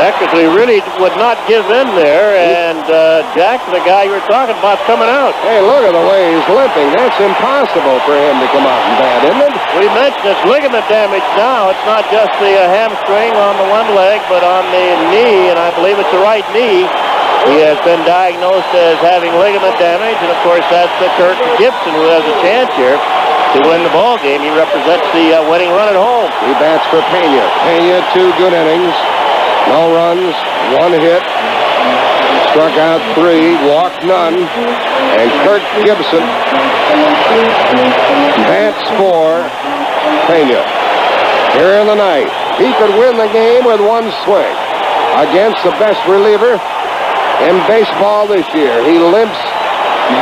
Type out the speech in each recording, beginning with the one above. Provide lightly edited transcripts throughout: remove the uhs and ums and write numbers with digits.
Eckersley really would not give in there, and Jack, the guy you were talking about, coming out. Hey, look at the way he's limping. That's impossible for him to come out in bad, isn't it? We mentioned it's ligament damage now. It's not just the hamstring on the one leg, but on the knee, and I believe it's the right knee. He has been diagnosed as having ligament damage, and of course that's Kirk Gibson, who has a chance here to win the ball game. He represents the winning run at home. He bats for Pena. Pena, 2 good innings. No runs, 1 hit. Struck out 3, walked none. And Kirk Gibson bats for Pena. Here in the ninth, he could win the game with 1 swing against the best reliever in baseball this year. He limps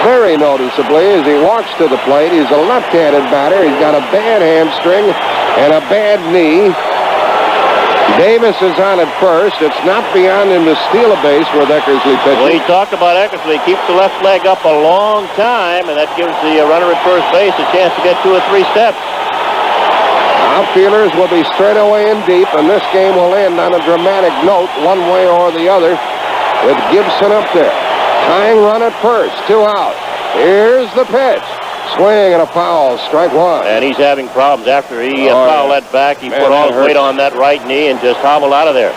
very noticeably as he walks to the plate. He's a left-handed batter. He's got a bad hamstring and a bad knee. Davis is on at first. It's not beyond him to steal a base with Eckersley pitching. Well, he talked about Eckersley. Keeps the left leg up a long time, and that gives the runner at first base a chance to get 2 or 3 steps. Outfielders will be straight away in deep, and this game will end on a dramatic note one way or the other with Gibson up there. Tying run at first, 2 out. Here's the pitch. Swing and a foul, strike 1. And he's having problems after he fouled that back. He put all his weight on that right knee and just hobbled out of there.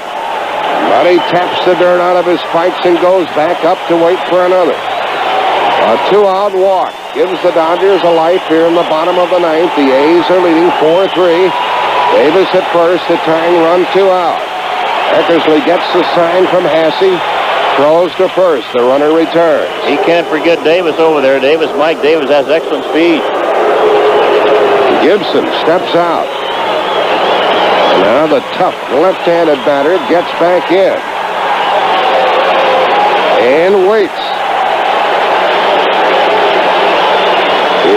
But he taps the dirt out of his spikes and goes back up to wait for another. A 2-out walk gives the Dodgers a life here in the bottom of the ninth. The A's are leading 4-3. Davis at first, the tying run, 2 out. Eckersley gets the sign from Hasse. Throws to first. The runner returns. He can't forget Davis over there. Mike Davis has excellent speed. Gibson steps out. Now the tough left-handed batter gets back in. And waits.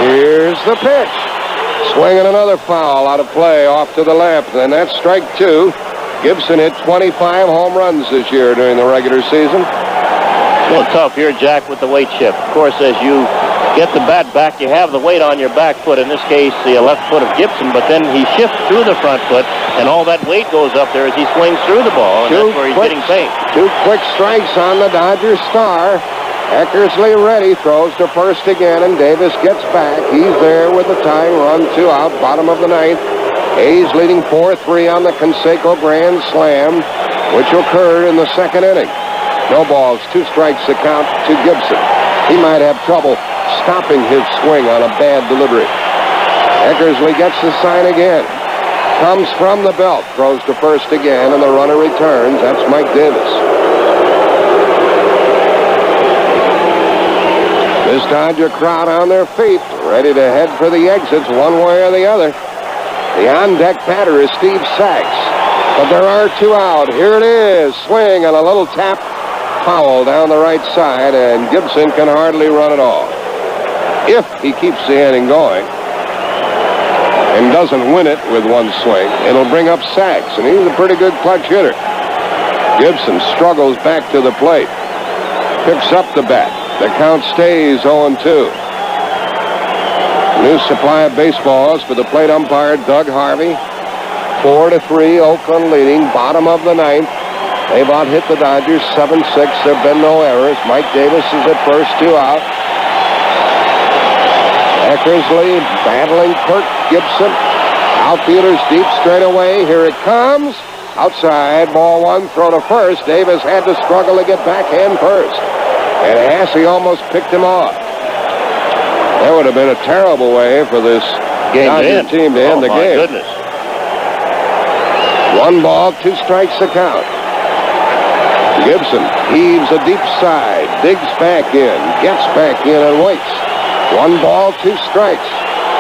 Here's the pitch. Swinging another foul out of play off to the left. And that's strike 2. Gibson hit 25 home runs this year during the regular season. A little tough here, Jack, with the weight shift. Of course, as you get the bat back, you have the weight on your back foot. In this case, the left foot of Gibson, but then he shifts through the front foot, and all that weight goes up there as he swings through the ball, and that's where he's getting pain. 2 quick strikes on the Dodgers star. Eckersley ready, throws to first again, and Davis gets back. He's there with the tying run, 2 out, bottom of the ninth. A's leading 4-3 on the Canseco Grand Slam, which occurred in the second inning. No balls, 2 strikes to count to Gibson. He might have trouble stopping his swing on a bad delivery. Eckersley gets the sign again. Comes from the belt, throws to first again, and the runner returns. That's Mike Davis. This Dodger crowd on their feet, ready to head for the exits one way or the other. The on-deck batter is Steve Sachs. But there are 2 out. Here it is. Swing and a little tap. Foul down the right side, and Gibson can hardly run at all. If he keeps the inning going and doesn't win it with 1 swing, it'll bring up Sachs, and he's a pretty good clutch hitter. Gibson struggles back to the plate. Picks up the bat. The count stays 0-2. New supply of baseballs for the plate umpire, Doug Harvey. 4-3, Oakland leading, bottom of the ninth. They've out-hit the Dodgers 7-6. There have been no errors. Mike Davis is at first, 2 out. Eckersley battling Kirk Gibson. Outfielders deep straight away. Here it comes. Outside, ball 1, throw to first. Davis had to struggle to get backhand first. And Hasse almost picked him off. That would have been a terrible way for this Dodger team to end the game. Oh, my goodness. 1 ball, 2 strikes to count. Gibson heaves a deep side, digs back in, gets back in, and waits. 1 ball, 2 strikes.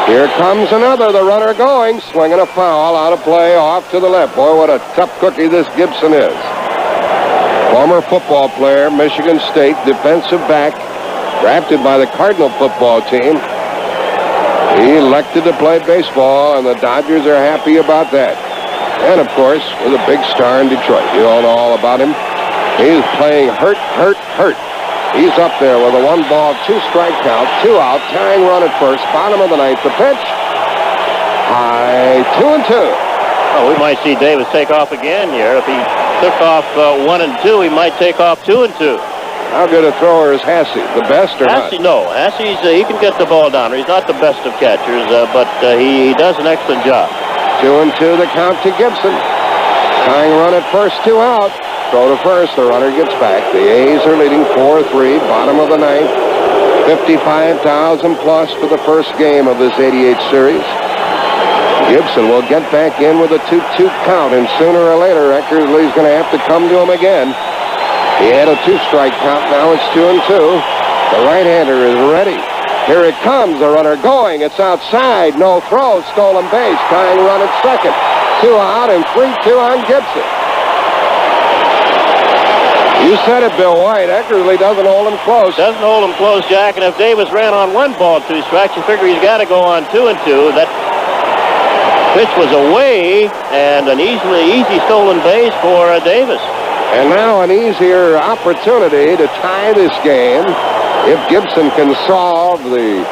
Here comes another, the runner going, swinging a foul, out of play, off to the left. Boy, what a tough cookie this Gibson is. Former football player, Michigan State, defensive back, drafted by the Cardinal football team. He elected to play baseball, and the Dodgers are happy about that. And, of course, with a big star in Detroit. You all know all about him. He's playing hurt. He's up there with a 1 ball, 2 strike count, 2 out, tying run at first, bottom of the ninth. The pitch, high, 2-2. Well, we might see Davis take off again here. If he took off 1 and 2, he might take off 2 and 2. How good a thrower is Hasse? The best or Hasse, not? no. Hasse's, he can get the ball down. He's not the best of catchers, but he does an excellent job. 2 and 2 the count to Gibson. Tying run at first, 2 out. Throw to first, the runner gets back. The A's are leading 4-3, bottom of the ninth. 55,000 plus for the first game of this 88 series. Gibson will get back in with a 2-2 count, and sooner or later, Eckersley's going to have to come to him again. He had a 2-strike count, now it's 2 and 2. The right-hander is ready. Here it comes, the runner going. It's outside, no throw, stolen base. Tying run at second. 2 out and 3-2 on Gibson. You said it, Bill White. Eckersley doesn't hold him close. Doesn't hold him close, Jack. And if Davis ran on 1 ball, 2 strikes, you figure he's got to go on 2 and 2. That pitch was away, and an easy stolen base for Davis. And now an easier opportunity to tie this game if Gibson can solve the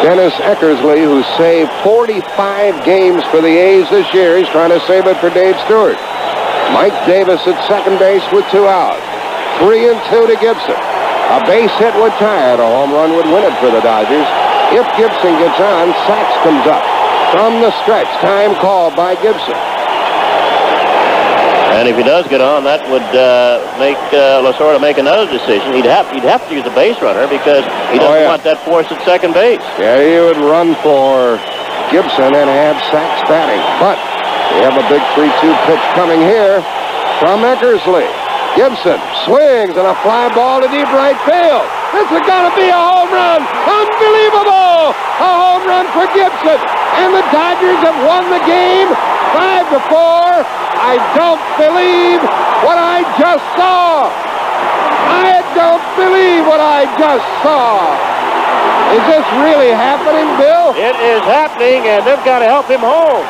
Dennis Eckersley, who saved 45 games for the A's this year. He's trying to save it for Dave Stewart. Mike Davis at second base with 2 out. 3 and 2 to Gibson. A base hit would tie it. A home run would win it for the Dodgers. If Gibson gets on, Sachs comes up. From the stretch, time called by Gibson. And if he does get on, that would make Lasorda make another decision. He'd have to use a base runner because he doesn't want that force at second base. Yeah, he would run for Gibson and have Sachs batting. But we have a big 3-2 pitch coming here from Eckersley. Gibson swings and a fly ball to deep right field. This is going to be a home run. Unbelievable! A home run for Gibson. And the Dodgers have won the game 5-4. I don't believe what I just saw. I don't believe what I just saw. Is this really happening, Bill? It is happening, and they've got to help him home.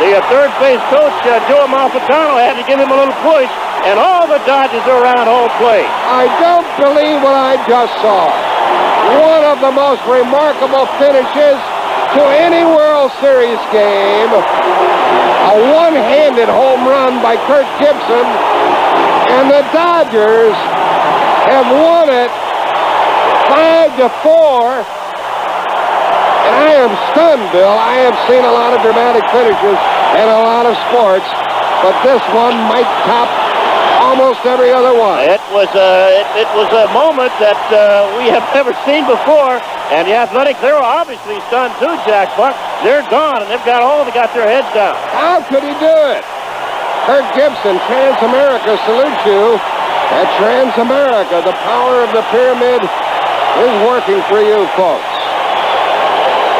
The third base coach, Joe Malfitano, had to give him a little push, and all the Dodgers are around home plate. I don't believe what I just saw. One of the most remarkable finishes to any World Series game. A one-handed home run by Kirk Gibson, and the Dodgers have won it 5-4. And I am stunned, Bill. I have seen a lot of dramatic finishes and a lot of sports, but this one might top almost every other one. It was a moment that we have never seen before, and the Athletics, they're obviously stunned too, Jack Buck. They're gone, and they've got their heads down. How could he do it? Kirk Gibson, Transamerica salutes you. At Transamerica, the power of the pyramid is working for you folks.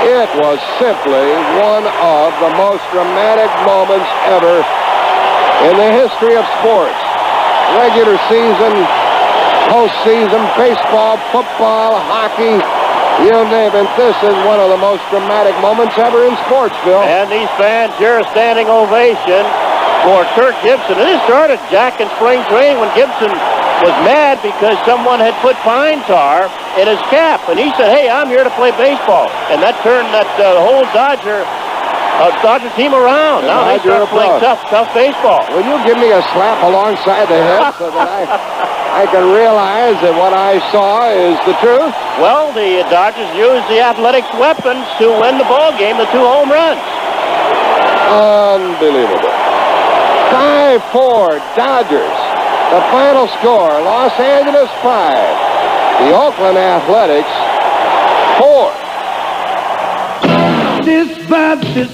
It was simply one of the most dramatic moments ever in the history of sports. Regular season, postseason, baseball, football, hockey, you name it. This is one of the most dramatic moments ever in sports, Bill. And these fans here, a standing ovation for Kirk Gibson. And it started, Jack, in spring training when Gibson was mad because someone had put pine tar in his cap. And he said, hey, I'm here to play baseball. And that turned that whole Dodger team around. Now they start playing tough baseball. Will you give me a slap alongside the head so that I can realize that what I saw is the truth? Well, the Dodgers used the Athletics weapons to win the ball game, the 2 home runs. Unbelievable. 5-4 Dodgers. The final score, Los Angeles 5. The Oakland Athletics 4. This Baptist